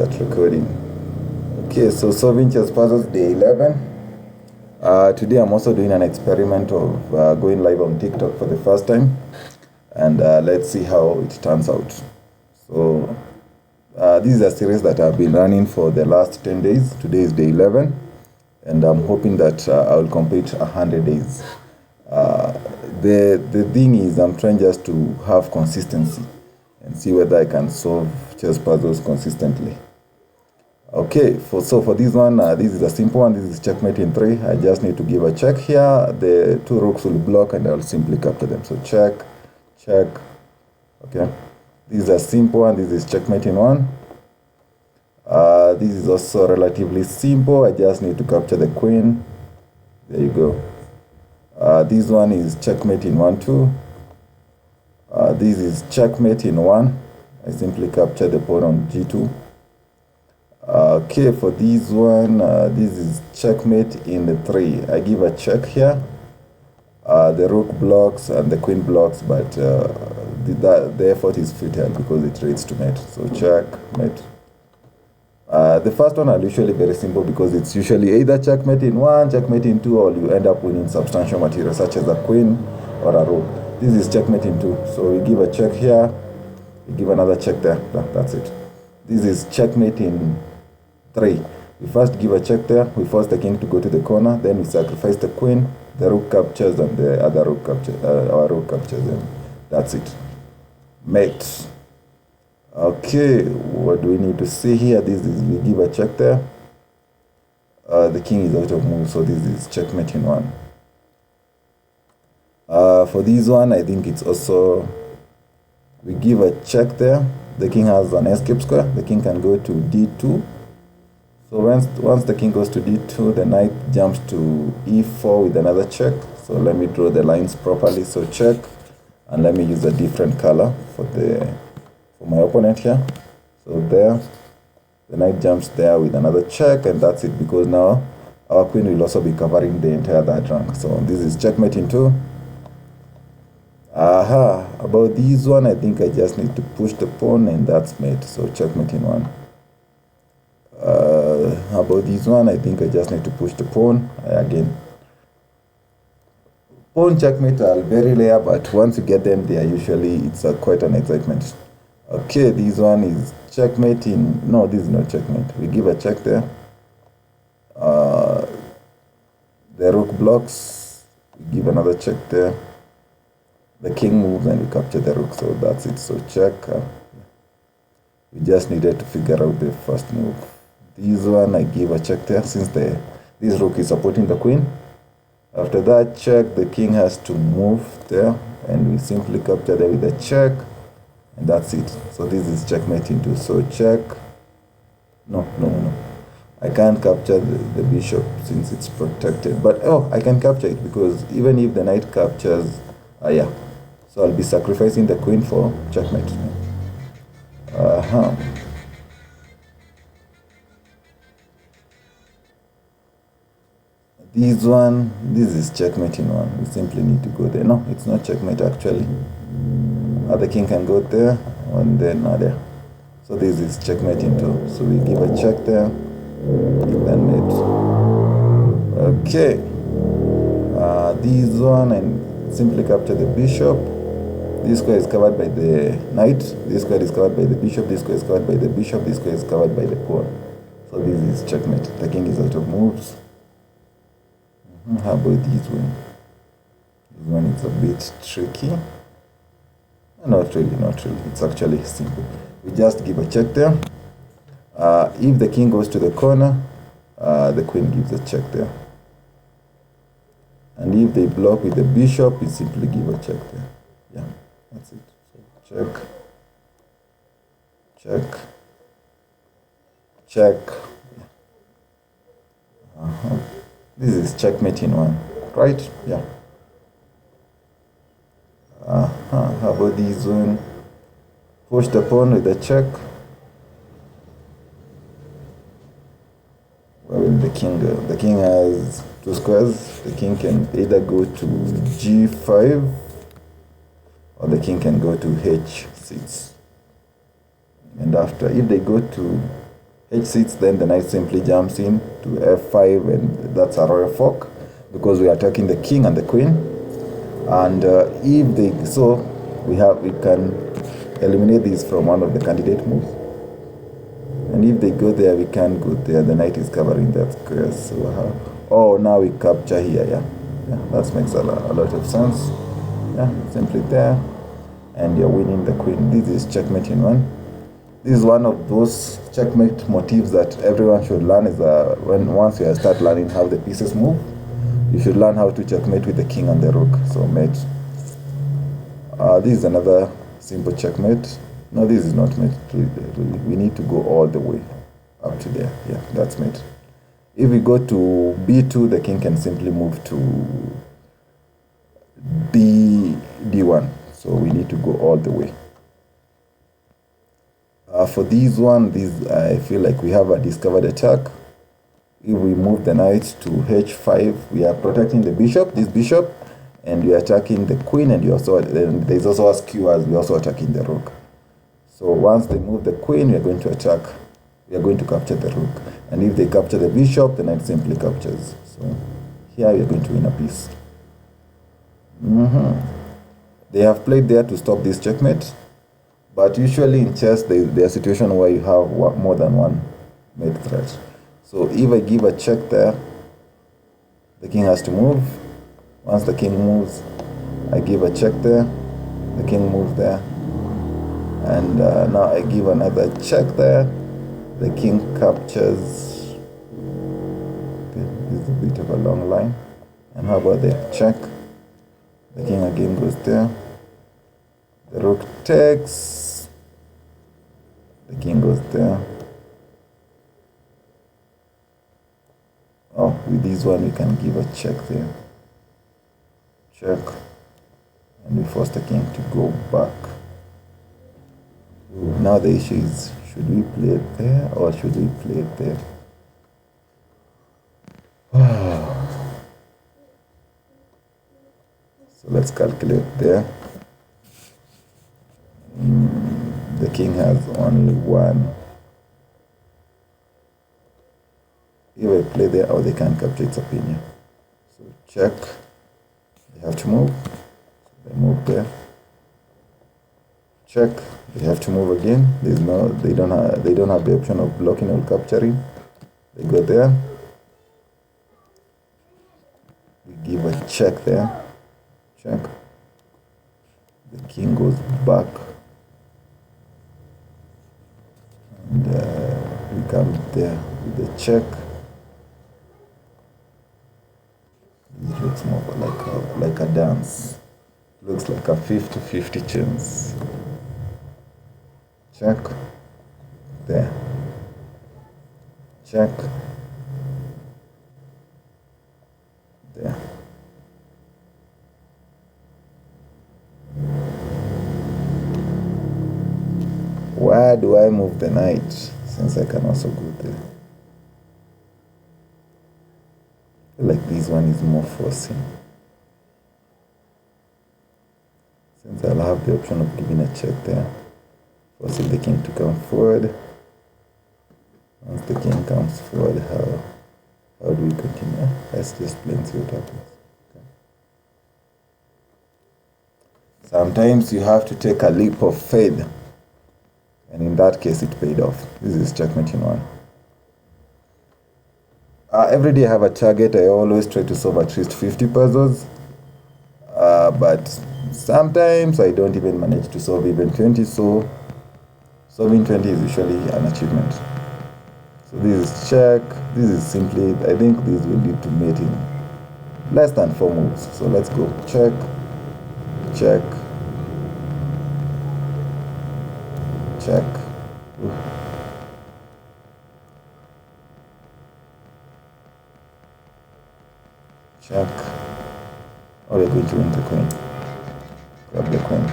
Start recording. Okay, so solving chess puzzles day 11. Today I'm also doing an experiment of going live on TikTok for the first time, and let's see how it turns out. So this is a series that I've been running for the last 10 days. Today is day 11, and I'm hoping that I'll complete 100 days. The thing is, I'm trying just to have consistency and see whether I can solve chess puzzles consistently. Okay, so for this one, this is a simple one. This is checkmate in 3. I just need to give a check here. The 2 rooks will block and I'll simply capture them. So check, check. Okay, this is a simple one. This is checkmate in 1. This is also relatively simple. I just need to capture the queen. There you go. This one is checkmate in 1, 2. This is checkmate in 1. I simply capture the pawn on g2. Okay, for this one, this is checkmate in the 3. I give a check here. The rook blocks and the queen blocks, but the effort is futile because it rates to mate. So checkmate. The first one are usually very simple because it's usually either checkmate in 1, checkmate in 2, or you end up winning substantial material such as a queen or a rook. This is checkmate in 2. So we give a check here, we give another check there. That's it. This is checkmate in 3. We first give a check there, we force the king to go to the corner, then we sacrifice the queen, the rook captures, and the other rook captures, our rook captures them. That's it. Mate. Okay, what do we need to see here? This is, we give a check there. The king is out of move, so this is checkmate in 1. For this one, I think it's also, we give a check there. The king has an escape square. The king can go to d2. So once the king goes to d2, the knight jumps to e4 with another check. So let me draw the lines properly. So check, and let me use a different color for my opponent here. So there, the knight jumps there with another check, and that's it, because now our queen will also be covering the entire third rank. So this is checkmate in 2. About this one, I think I just need to push the pawn, and that's mate. So checkmate in 1. About this one, I think I just need to push the pawn again. Pawn checkmate are very rare, but once you get them, they are usually, it's quite an excitement. Okay, this one is checkmate in, no, this is not checkmate. We give a check there. The rook blocks, we give another check there. The king moves and we capture the rook, so that's it. So check. We just needed to figure out the first move. This one, I give a check there, since this rook is supporting the queen. After that check, the king has to move there, and we simply capture there with a check, and that's it. So this is checkmate in 2. So check. No. I can't capture the bishop since it's protected. But, I can capture it, because even if the knight captures, yeah. So I'll be sacrificing the queen for checkmate. This is checkmate in 1. We simply need to go there. No, it's not checkmate actually. The king can go there, and then there. So this is checkmate in 2. So we give a check there, then mate. Okay. This one, and simply capture the bishop. This square is covered by the knight. This square is covered by the bishop. This square is covered by the bishop. This square is covered by the pawn. So this is checkmate. The king is out of moves. How about this one? This one is a bit tricky. Not really. It's actually simple. We just give a check there. If the king goes to the corner, the queen gives a check there. And if they block with the bishop, we simply give a check there. Yeah, that's it. So check. This is checkmate in 1, right? Yeah. How about this one? Push the pawn with a check. Where will the king go? The king has 2 squares. The king can either go to g5, or the king can go to h6. And after, if they go to h6, then the knight simply jumps in to f5, and that's a royal fork because we are attacking the king and the queen. And if they we can eliminate these from one of the candidate moves. And if they go there, we can go there. The knight is covering that square. So now we capture here. Yeah, that makes a lot of sense. Yeah, simply there, and you're winning the queen. This is checkmate in one. This is one of those checkmate motifs that everyone should learn. Is once you start learning how the pieces move, you should learn how to checkmate with the king and the rook. So mate. This is another simple checkmate. No, this is not mate. We need to go all the way up to there. Yeah, that's mate. If we go to b2, the king can simply move to d1. So we need to go all the way. For these I feel like we have a discovered attack. If we move the knight to h5, we are protecting the bishop, this bishop, and we are attacking the queen, and there's also a skew as we're also attacking the rook. So once they move the queen, we are going to attack. We are going to capture the rook. And if they capture the bishop, the knight simply captures. So here we are going to win a piece. They have played there to stop this checkmate. But usually in chess, there's a situation where you have more than one mate threat. So if I give a check there, the king has to move. Once the king moves, I give a check there. The king moves there. And now I give another check there. The king captures. Okay, this is a bit of a long line. And how about the check? The king again goes there. The rook takes. The king goes there. Oh, with this one we can give a check there. Check. And we force the king to go back. Now the issue is, should we play it there or should we play it there? So let's calculate there. The king has only one. If I play there, or they can capture its opinion. So check. They have to move. So they move there. Check. They have to move again. They don't have the option of blocking or capturing. They go there. We give a check there. Check. The king goes back. And we come there with the check. It looks more like a dance. Looks like a 50-50 chance. Check. There. Check. There. Where do I move the knight, since I can also go there? I feel like this one is more forcing. Since I'll have the option of giving a check there. Forcing the king to come forward. Once the king comes forward, how do we continue? Let's just play and see what happens. Okay. Sometimes you have to take a leap of faith. And in that case, it paid off. This is checkmate in one. Every day I have a target. I always try to solve at least 50 puzzles. But sometimes I don't even manage to solve even 20. So solving 20 is usually an achievement. So this is check. This is simply, I think this will lead to mating less than 4 moves. So let's go. Check. Check. Check. Ooh. Check. Oh, we're going to win the queen. Grab the queen.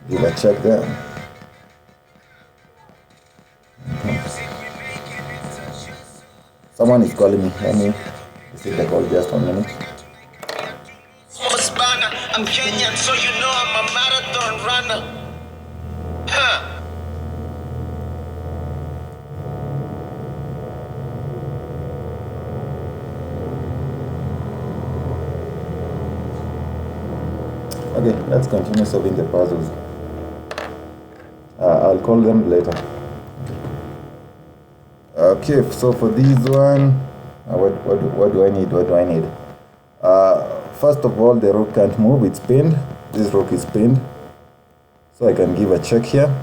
Give a check there. Someone is calling me. Let me receive the call just 1 minute. I'm Kenyan, so you know I'm a marathon runner. let's continue solving the puzzles. I'll call them later. Okay, so for this one, what do I need? First of all, the rook can't move, it's pinned. This rook is pinned. So I can give a check here.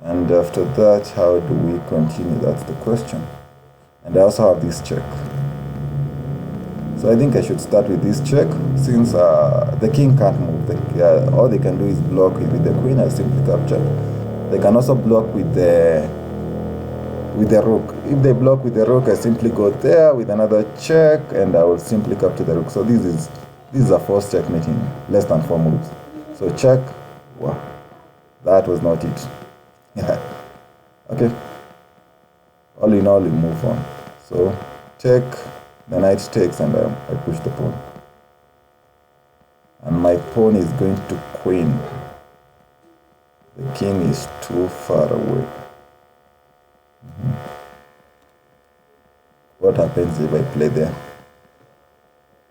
And after that, how do we continue? That's the question. And I also have this check. So I think I should start with this check, since the king can't move. All they can do is block it with the queen. I simply capture. They can also block with the rook. If they block with the rook, I simply go there with another check, and I will simply capture the rook. So this is a forced checkmate in less than 4 moves. So check. Wow, that was not it. Yeah. Okay. All in all, we move on. So check. The knight takes, and I push the pawn. And my pawn is going to queen. The king is too far away. What happens if I play there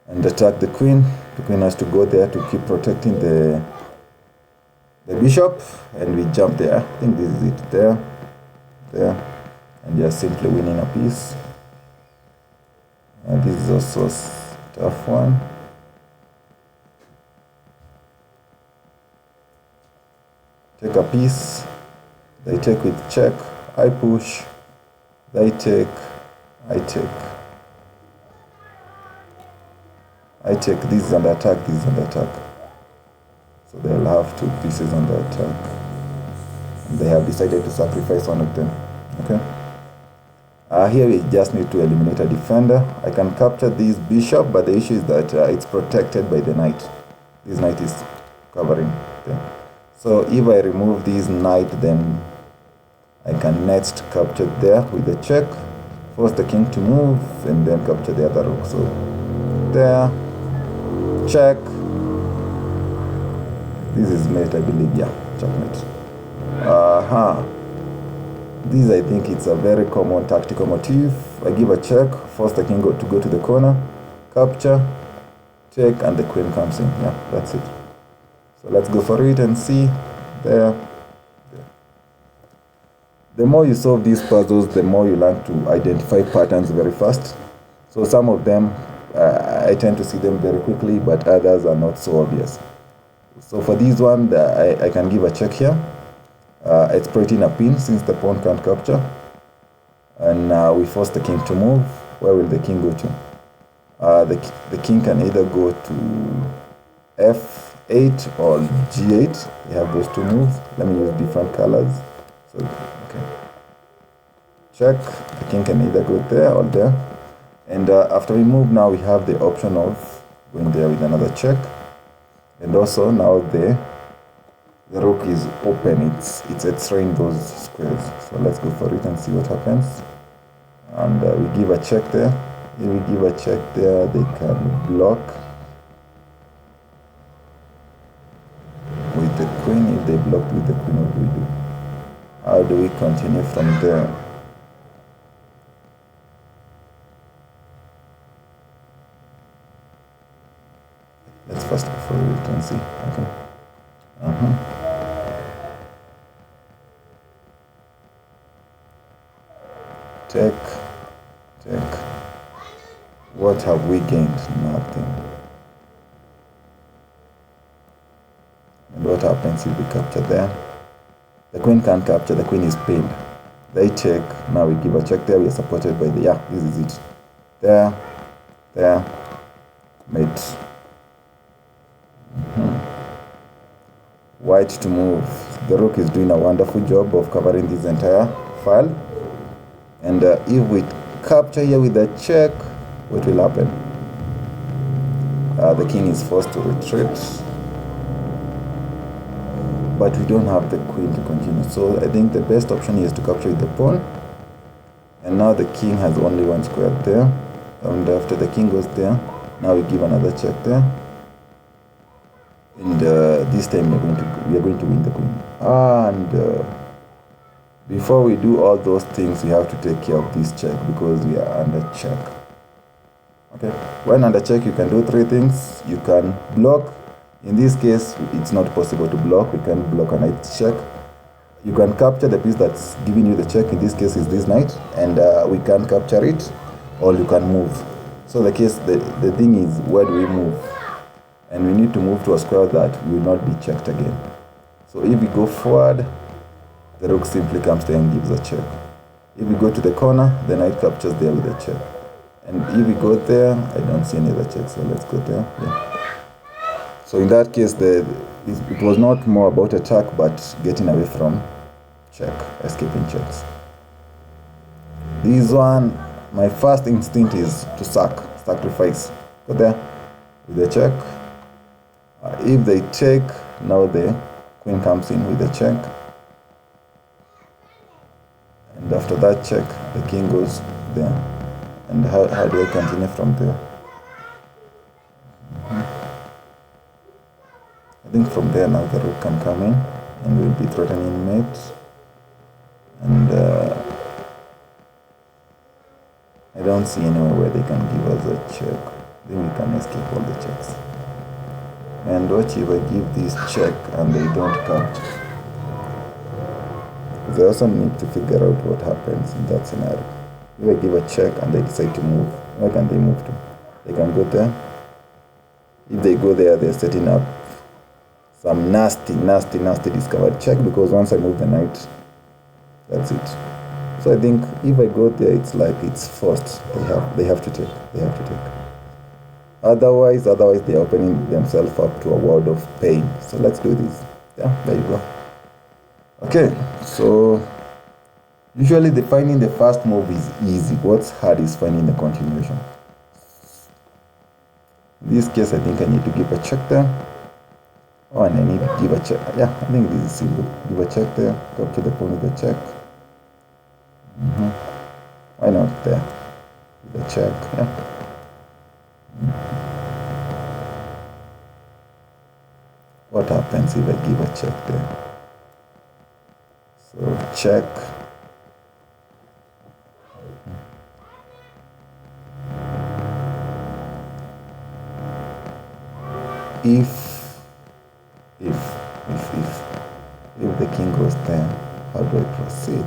and attack the queen? The queen has to go there to keep protecting the bishop, and we jump there. I think this is it. There, and you're simply winning a piece. This is also a tough one. Take a piece. They take with check. I push. They take. I take. I take. This is under attack. This is under attack. So they'll have 2 pieces under attack. And they have decided to sacrifice one of them. Okay. Here we just need to eliminate a defender. I can capture this bishop, but the issue is that it's protected by the knight. This knight is covering them. So if I remove this knight, then I can next capture there with the check, force the king to move, and then capture the other rook. So there, check. This is mate, I believe. Yeah, checkmate. This, I think it's a very common tactical motif. I give a check, force the king to go to the corner, capture, check, and the queen comes in. Yeah, that's it. So let's go for it and see. There. The more you solve these puzzles, the more you learn to identify patterns very fast. So some of them, I tend to see them very quickly, but others are not so obvious. So for this one, I can give a check here. Exploiting a pin since the pawn can't capture. And now we force the king to move. Where will the king go to? The king can either go to f8 or g8. We have those 2 moves. Let me use different colors. So, okay. Check. The king can either go there or there. And after we move, now we have the option of going there with another check. And also now the rook is open. It's X-raying those squares. So let's go for it and see what happens. And we give a check there. If we give a check there, they can block with the queen. If they block with the queen, what do we do? How do we continue from there? Let's first go for it and see. Okay. Check. What have we gained? Nothing. And what happens if we capture there? The queen can't capture, the queen is pinned. They check. Now we give a check there. We are supported by the, this is it. There, mate. White to move. The rook is doing a wonderful job of covering this entire file. And if we capture here with a check, what will happen? The king is forced to retreat. But we don't have the queen to continue. So I think the best option is to capture with the pawn. And now the king has only 1 square there. And after the king goes there, now we give another check there. And this time we are going to win the queen. And before we do all those things, we have to take care of this check because we are under check. Okay. When under check, you can do 3 things. You can block, In this case, it's not possible to block. We can't block a knight check. You can capture the piece that's giving you the check. In this case, is this knight, and we can capture it, or you can move. So the thing is, where do we move? And we need to move to a square that will not be checked again. So if we go forward, the rook simply comes there and gives a check. If we go to the corner, the knight captures there with a check. And if we go there, I don't see any other check, so let's go there. Yeah. So in that case, it was not more about attack, but getting away from check, escaping checks. This one, my first instinct is to sacrifice. Go there with the check. If they take, now the queen comes in with the check. And after that check, the king goes there. And how do I continue from there? I think from there now the rook can come in and will be threatening mate. And I don't see anywhere where they can give us a check. Then we can escape all the checks. And watch if I give this check and they don't capture. They also need to figure out what happens in that scenario. If I give a check and they decide to move, where can they move to? They can go there. If they go there, they're setting up some nasty discovered check, because once I move the knight, that's it. So I think if I go there, it's like it's forced. They have to take. Otherwise they're opening themselves up to a world of pain. So let's do this. Yeah, there you go. Okay, so usually finding the first move is easy. What's hard is finding the continuation. In this case, I think I need to give a check there. Oh, and I need to give a check. Yeah, I think this is simple. Give a check there, capture the pawn with a check. Why not there? With a check, yeah. What happens if I give a check there? So check. If the king goes there, how do I proceed?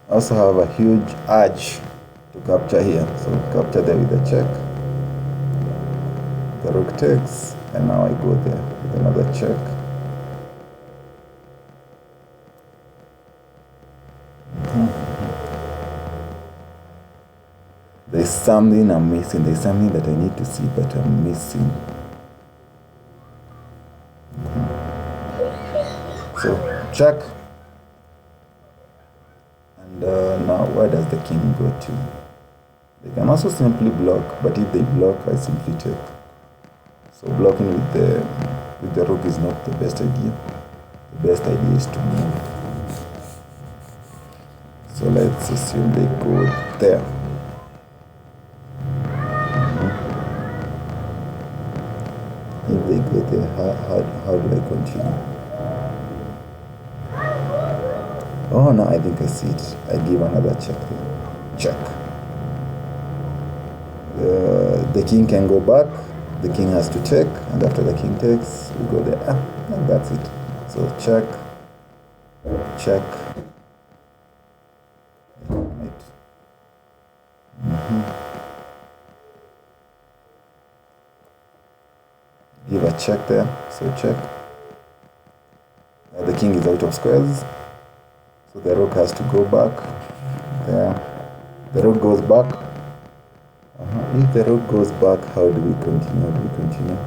I also have a huge urge to capture here, so capture there with a check. The rook takes, and now I go there with another check. There's something I'm missing. There's something that I need to see, but I'm missing. So check. And now where does the king go to? They can also simply block, but if they block, I simply take. So blocking with the rook is not the best idea. The best idea is to move. So let's assume they go there. If they go there, how do I continue? Oh no, I think I see it. I give another check there. Check. The king can go back. The king has to check, and after the king takes, we go there. And that's it. So check. Check. Right. Give a check there. So check. The king is out of squares. So the rook has to go back. There. The rook goes back. If the rook goes back, how do we continue?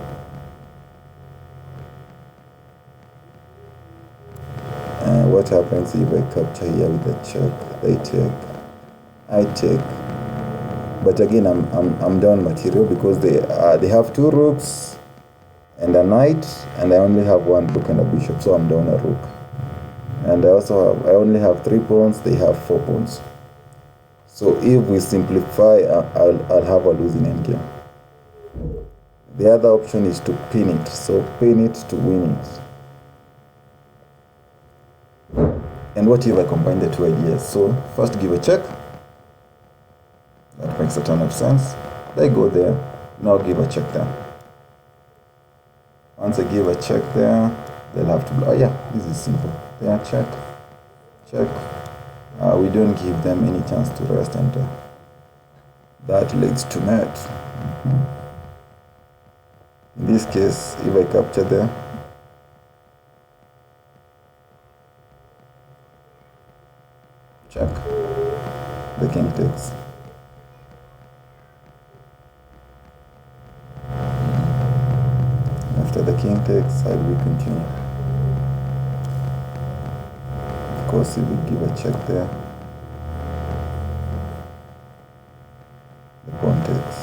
What happens if I capture here with a check? They take. I take. But again, I'm down material because they have two rooks and a knight, and I only have one rook and a bishop, so I'm down a rook. And I only have 3 pawns. They have 4 pawns. So if we simplify, I'll have a losing endgame. The other option is to pin it. So pin it to win it. And what if I combine the two ideas? So first give a check. That makes a ton of sense. They go there Now give a check there. Once I give a check there, they'll have to, oh yeah, this is simple. There, check. We don't give them any chance to rest, and that leads to net. In this case, if I capture there, check, the king takes. After the king takes, how do we continue? Of course, if we give a check there, the pawn takes.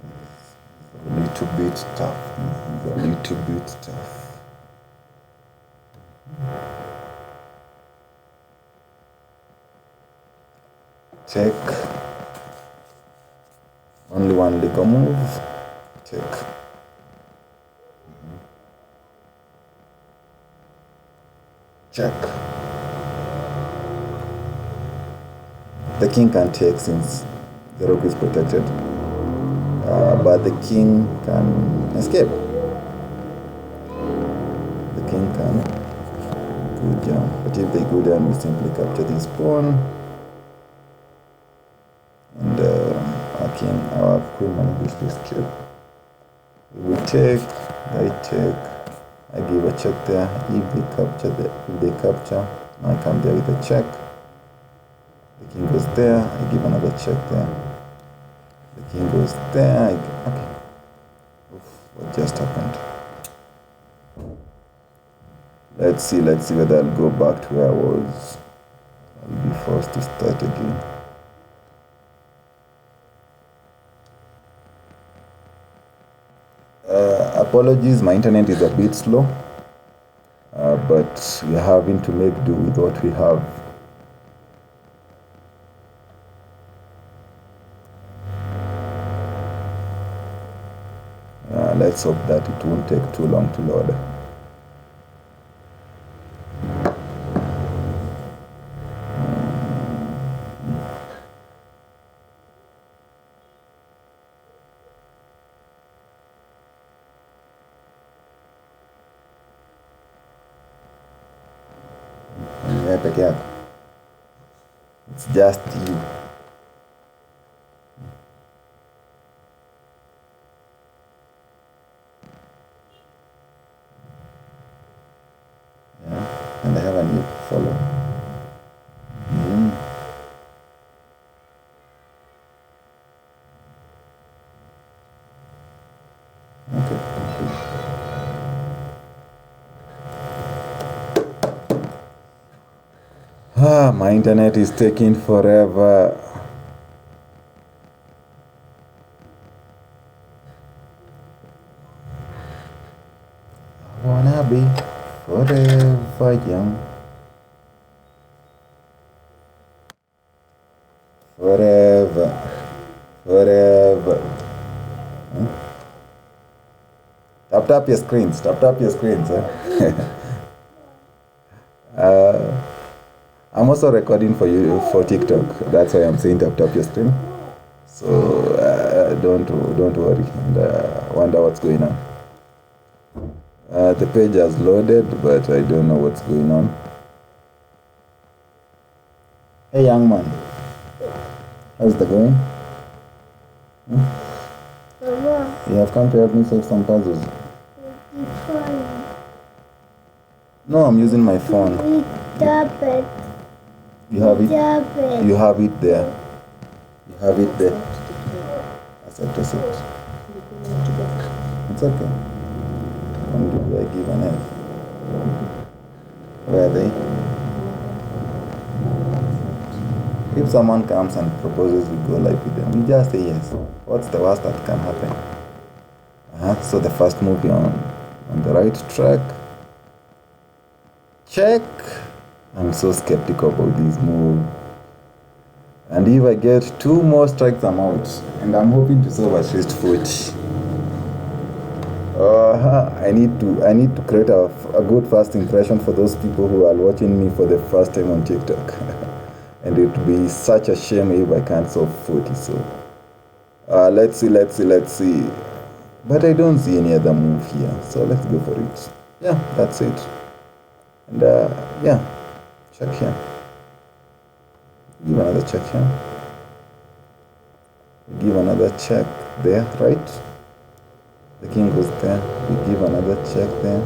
It's a little bit tough. It's a little bit tough. Check. Only one legal move. Check. Check. The king can take since the rook is protected, but the king can escape. The king can go down, but if they go down, we simply capture this pawn, and our queen manages to escape. We take, I take. I give a check there. If they capture, I come there with a check. The king goes there. I give another check there. The king goes there. Okay. Oof, what just happened? Let's see whether I'll go back to where I was. I'll be forced to start again. Apologies, my internet is a bit slow, but we're having to make do with what we have. Let's hope that it won't take too long to load. Again, it's just you. Yeah, and I have a new follow. Okay. My internet is taking forever. I wanna be forever young. Forever. Tap your screens. I'm also recording for you for TikTok. That's why I'm saying tap your screen. So don't worry and wonder what's going on. The page has loaded, but I don't know what's going on. Hey, young man, how's it going? You have come to help me solve some puzzles. No, I'm using my phone. You have it there. You have it there. Accept. It's okay. When did I give an F? Where are they? If someone comes and proposes we go live with them, we just say yes. What's the worst that can happen? So the first move on the right track. Check. I'm so skeptical about this move. And if I get 2 more strikes, I'm out. And I'm hoping to solve at least 40. I need to create a good first impression for those people who are watching me for the first time on TikTok. And it would be such a shame if I can't solve 40. So Let's see. But I don't see any other move here, so let's go for it. Yeah, that's it. And yeah, check here. Give another check here. Give another check there, right? The king goes there. We give another check there.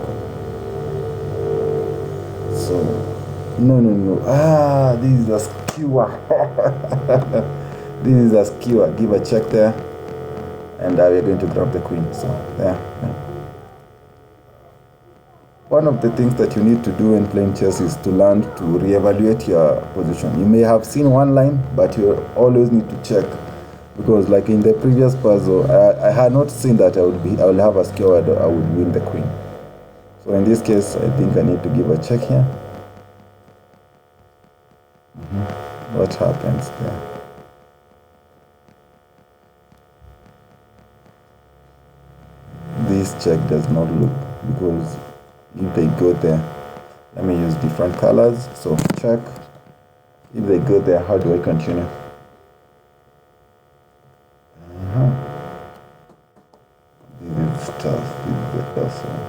So, no. Ah, this is a skewer. This is a skewer. Give a check there. And we're going to grab the queen. So, there. Yeah. One of the things that you need to do in playing chess is to learn to reevaluate your position. You may have seen one line, but you always need to check. Because like in the previous puzzle, I had not seen that I will have a skewer where I would win the queen. So in this case, I think I need to give a check here. What happens there? This check does not look, because if they go there, let me use different colors. So check. If they go there, how do I continue? This is tough. This is the tough one.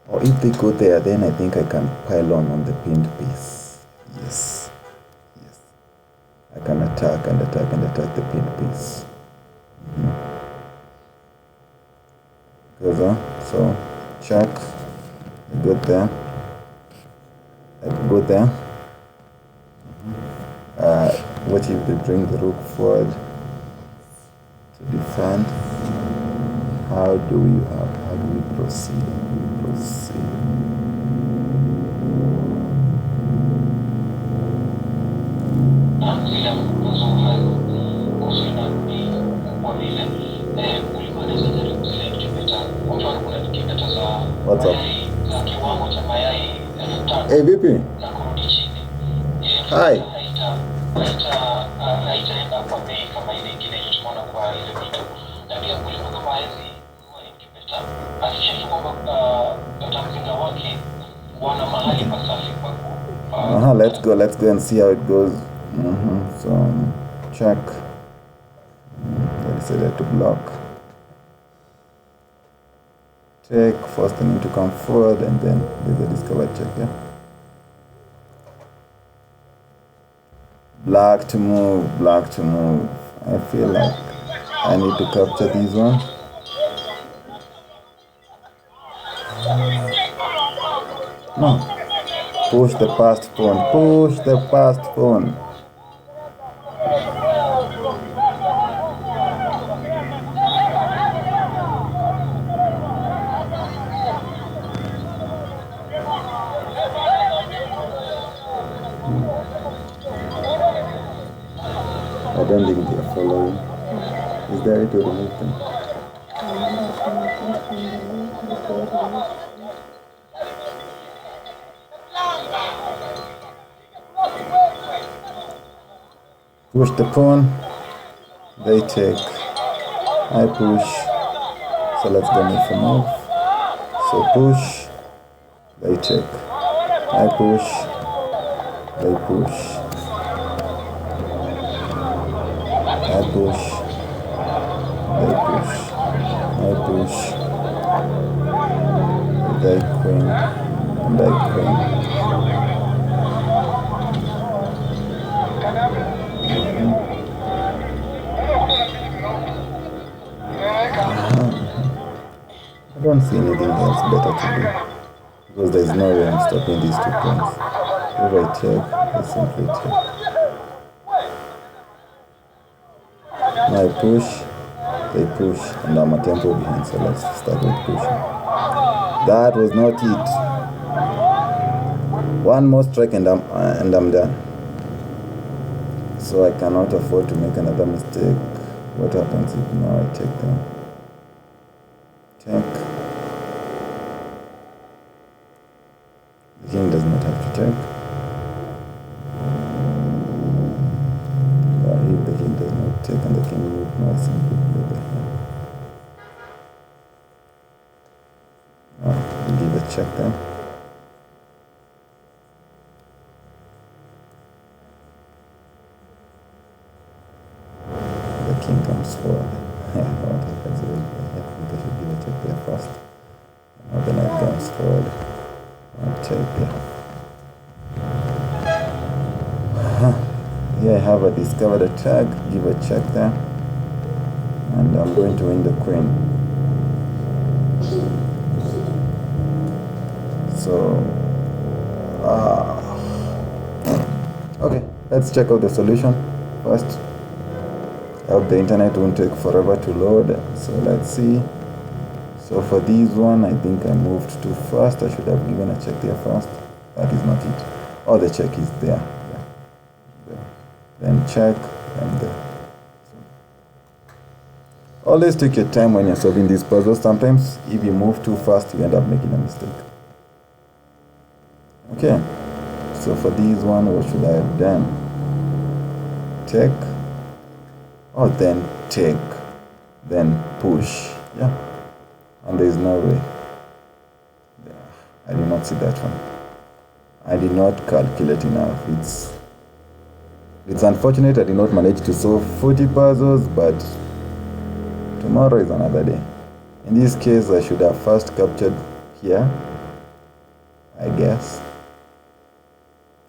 Or if they go there, then I think I can pile on the pinned piece. Yes. I can attack the pinned piece. Goes on. So check. I go there. What if they bring the rook forward to defend? How do we proceed? What's up? Hey, VP. Hi. Let's go and see how it goes. So check. I decided to block. Take, force the knee to come forward, and then there's a discovered check, yeah? Black to move. I feel like I need to capture this one. No. Push the passed pawn. I don't think they are following. Is there a way to remove them? Push the pawn. They take. I push. So let's go move for move. So push. They take. I push. They push. I push. They push. I push. They queen. And I queen. I don't see anything else better to do, because there's no way I'm stopping these 2 points. If I take, I simply take. Now I push, they push, and I'm a tempo behind, so let's start with pushing. That was not it. One more strike and I'm done. So I cannot afford to make another mistake. What happens if now I take them? Check. The king does not have to check. If the king does not take and the king move, now I simply play the hand. Now, give a check then. sword. I think I should give a check there first. Now the knight comes forward. I'll check there. Here I have a discovered attack. Give a check there. And I'm going to win the queen. So, okay, let's check out the solution first. I hope the internet won't take forever to load. So let's see. So for this one, I think I moved too fast. I should have given a check there first. That is not it. Oh, the check is there. Yeah. There. Then check, and there. Always take your time when you're solving these puzzles. Sometimes if you move too fast, you end up making a mistake. Okay, so for this one, what should I have done? Take, or then take, then push. Yeah, and there is no way. Yeah, I did not see that one. I did not calculate enough. It's unfortunate I did not manage to solve 40 puzzles, but tomorrow is another day. In this case, I should have first captured here, I guess.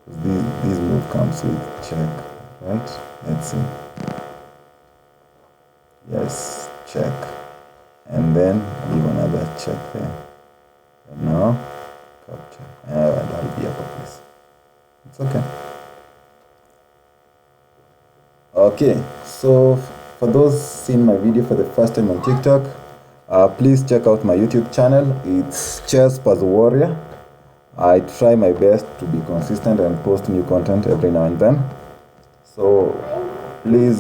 This move comes with check, right? Let's see. Yes, check. And then give another check there. And now, capture. And I'll be up of this. It's okay. Okay, so for those seeing my video for the first time on TikTok, please check out my YouTube channel. It's Chess Puzzle Warrior. I try my best to be consistent and post new content every now and then. So please